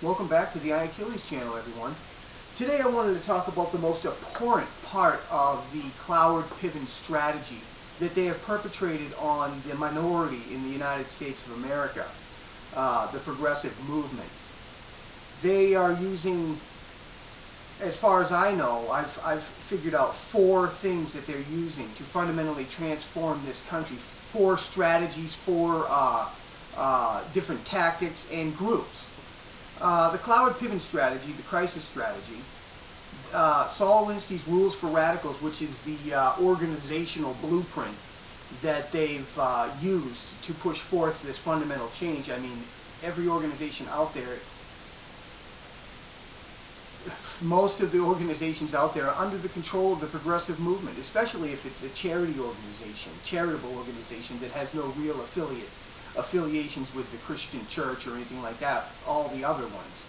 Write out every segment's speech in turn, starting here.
Welcome back to the iAchilles channel, everyone. Today I wanted to talk about the most abhorrent part of the Cloward Piven strategy that they have perpetrated on the minority in the United States of America, the progressive movement. They are using, as far as I know, I've figured out 4 things that they're using to fundamentally transform this country. 4 strategies, 4 different tactics and groups. The Cloward Piven strategy, the crisis strategy, Saul Alinsky's Rules for Radicals, which is the organizational blueprint that they've used to push forth this fundamental change. I mean, every organization out there, most of the organizations out there are under the control of the progressive movement, especially if it's a charity organization, charitable organization that has no real affiliations with the Christian church or anything like that, all the other ones.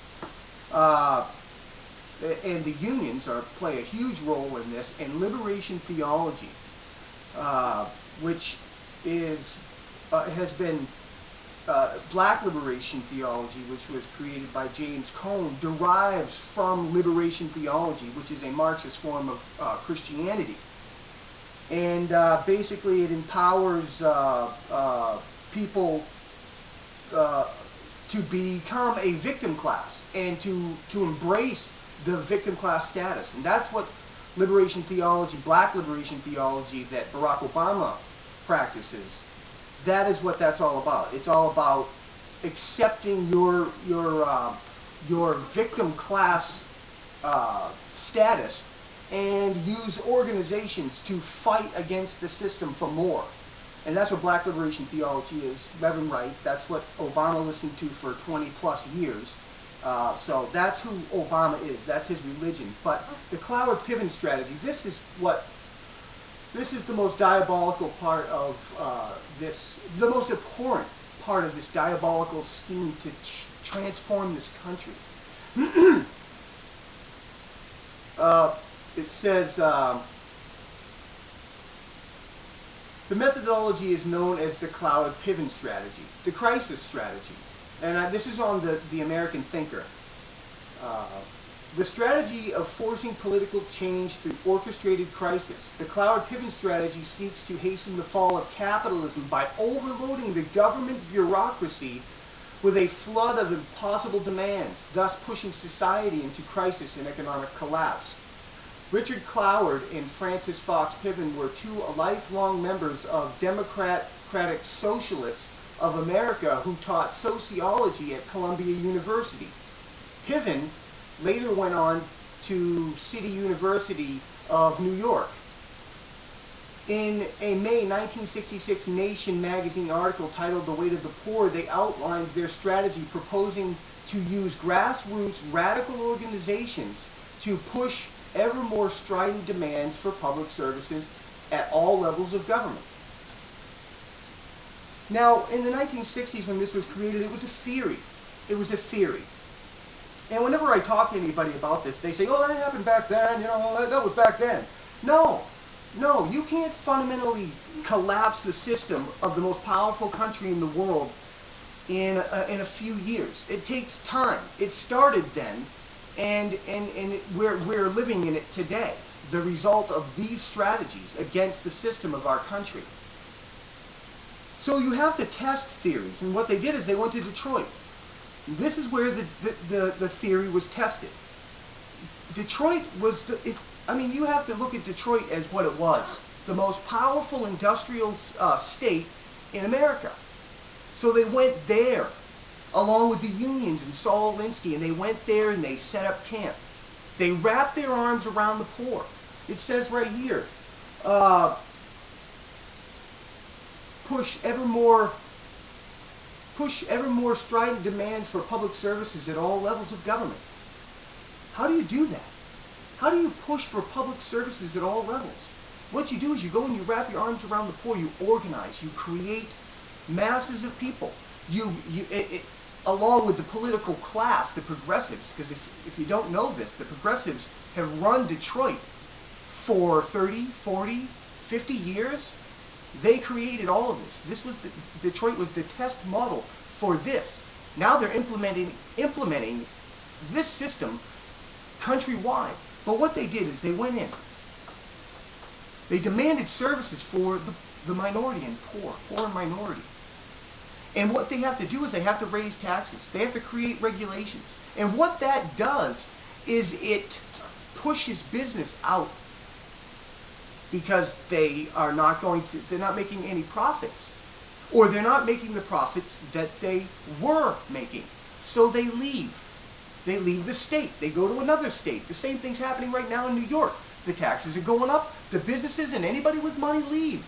And the unions play a huge role in this, and Liberation Theology, which has been Black Liberation Theology, which was created by James Cone, derives from Liberation Theology, which is a Marxist form of Christianity. And basically it empowers people to become a victim class and to embrace the victim class status. And that's what liberation theology, Black liberation theology that Barack Obama practices, that is what that's all about. It's all about accepting your victim class status and use organizations to fight against the system for more. And that's what Black liberation theology is. Reverend Wright, that's what Obama listened to for 20 plus years. So that's who Obama is. That's his religion. But the Cloward Piven strategy, this is the most diabolical part of this, the most abhorrent part of this diabolical scheme to transform this country. It says, the methodology is known as the Cloward Piven strategy, the crisis strategy. And this is on the American Thinker. The strategy of forcing political change through orchestrated crisis. The Cloward Piven strategy seeks to hasten the fall of capitalism by overloading the government bureaucracy with a flood of impossible demands, thus pushing society into crisis and economic collapse. Richard Cloward and Francis Fox Piven were 2 lifelong members of Democratic Socialists of America who taught sociology at Columbia University. Piven later went on to City University of New York. In a May 1966 Nation magazine article titled "The Weight of the Poor," they outlined their strategy, proposing to use grassroots radical organizations to push ever more strident demands for public services at all levels of government. Now, in the 1960s when this was created, it was a theory. It was a theory. And whenever I talk to anybody about this, they say, oh, that happened back then, you know, that was back then. No, you can't fundamentally collapse the system of the most powerful country in the world in a few years. It takes time. It started then, and we're living in it today, the result of these strategies against the system of our country. So you have to test theories, and what they did is they went to Detroit. This is where the theory was tested. Detroit was you have to look at Detroit as what it was, the most powerful industrial state in America. So they went there, along with the unions and Saul Alinsky, and they went there and they set up camp. They wrapped their arms around the poor. It says right here, push ever more strident demands for public services at all levels of government. How do you do that? How do you push for public services at all levels? What you do is you go and you wrap your arms around the poor, you organize, you create masses of people. Along with the political class, the progressives, because if you don't know this, the progressives have run Detroit for 30, 40, 50 years. They created all of this. Detroit was the test model for this. Now they're implementing this system countrywide. But what they did is they went in. They demanded services for the minority and poor and minority. And what they have to do is they have to raise taxes. They have to create regulations. And what that does is it pushes business out because they're not making any profits. Or they're not making the profits that they were making. So they leave. They leave the state. They go to another state. The same thing's happening right now in New York. The taxes are going up. The businesses and anybody with money leave.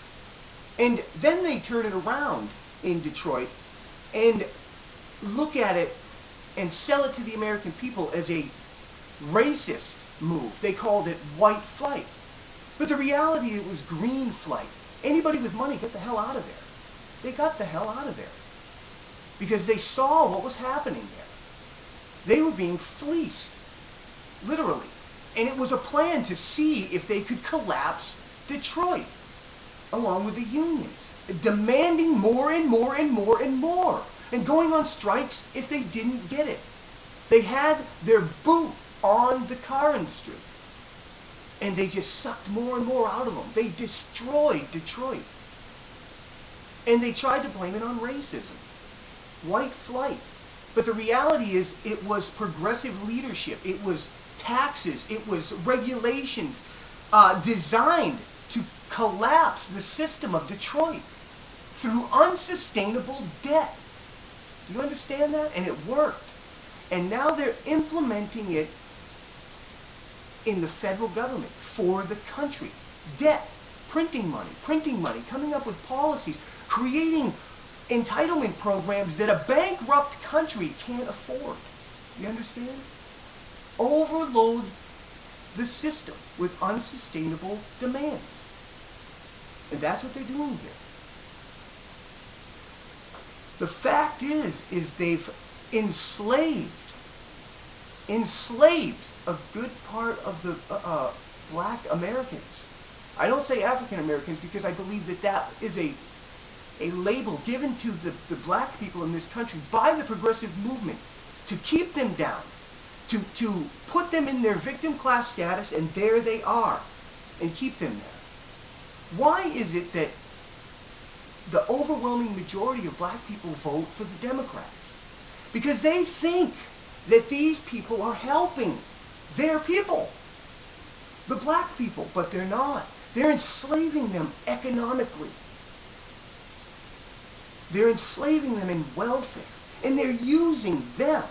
And then they turn it around in Detroit and look at it and sell it to the American people as a racist move. They called it white flight. But the reality, it was green flight. Anybody with money, get the hell out of there. They got the hell out of there. Because they saw what was happening there. They were being fleeced. Literally. And it was a plan to see if they could collapse Detroit. Along with the unions. Demanding more and more and more and more. And going on strikes if they didn't get it. They had their boot on the car industry. And they just sucked more and more out of them. They destroyed Detroit. And they tried to blame it on racism. White flight. But the reality is it was progressive leadership. It was taxes. It was regulations designed to collapse the system of Detroit through unsustainable debt. Do you understand that? And it worked. And now they're implementing it in the federal government for the country. Debt, printing money, coming up with policies, creating entitlement programs that a bankrupt country can't afford. You understand? Overload the system with unsustainable demands. And that's what they're doing here. The fact is they've enslaved a good part of the black Americans. I don't say African Americans because I believe that is a label given to the black people in this country by the progressive movement to keep them down, to put them in their victim class status, and there they are, and keep them there. Why is it that the overwhelming majority of black people vote for the Democrats? Because they think that these people are helping their people, the black people, but they're not. They're enslaving them economically. They're enslaving them in welfare, and they're using them.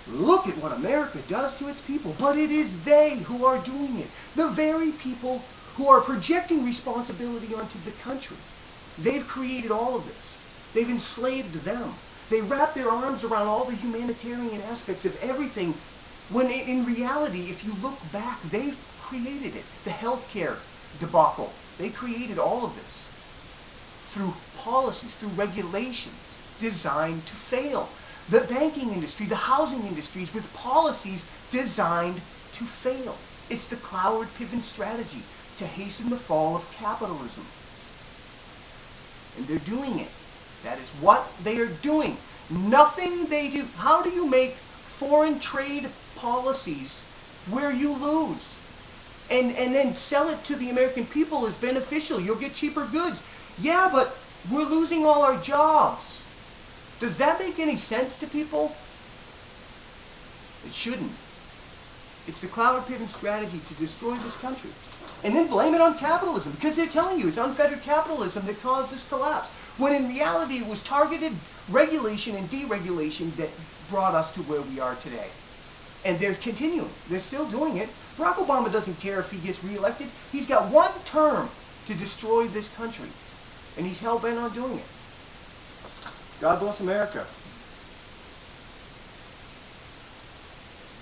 Look at what America does to its people, but it is they who are doing it. The very people who are projecting responsibility onto the country. They've created all of this. They've enslaved them. They wrap their arms around all the humanitarian aspects of everything, when in reality, if you look back, they've created it. The healthcare debacle. They created all of this through policies, through regulations designed to fail. The banking industry, the housing industries with policies designed to fail. It's the Cloward Piven Strategy to hasten the fall of capitalism. And they're doing it. That is what they are doing. Nothing they do. How do you make foreign trade policies where you lose? And then sell it to the American people as beneficial. You'll get cheaper goods. Yeah, but we're losing all our jobs. Does that make any sense to people? It shouldn't. It's the Cloward Piven strategy to destroy this country. And then blame it on capitalism, because they're telling you it's unfettered capitalism that caused this collapse. When in reality it was targeted regulation and deregulation that brought us to where we are today. And they're continuing. They're still doing it. Barack Obama doesn't care if he gets reelected. He's got one term to destroy this country. And he's hell-bent on doing it. God bless America.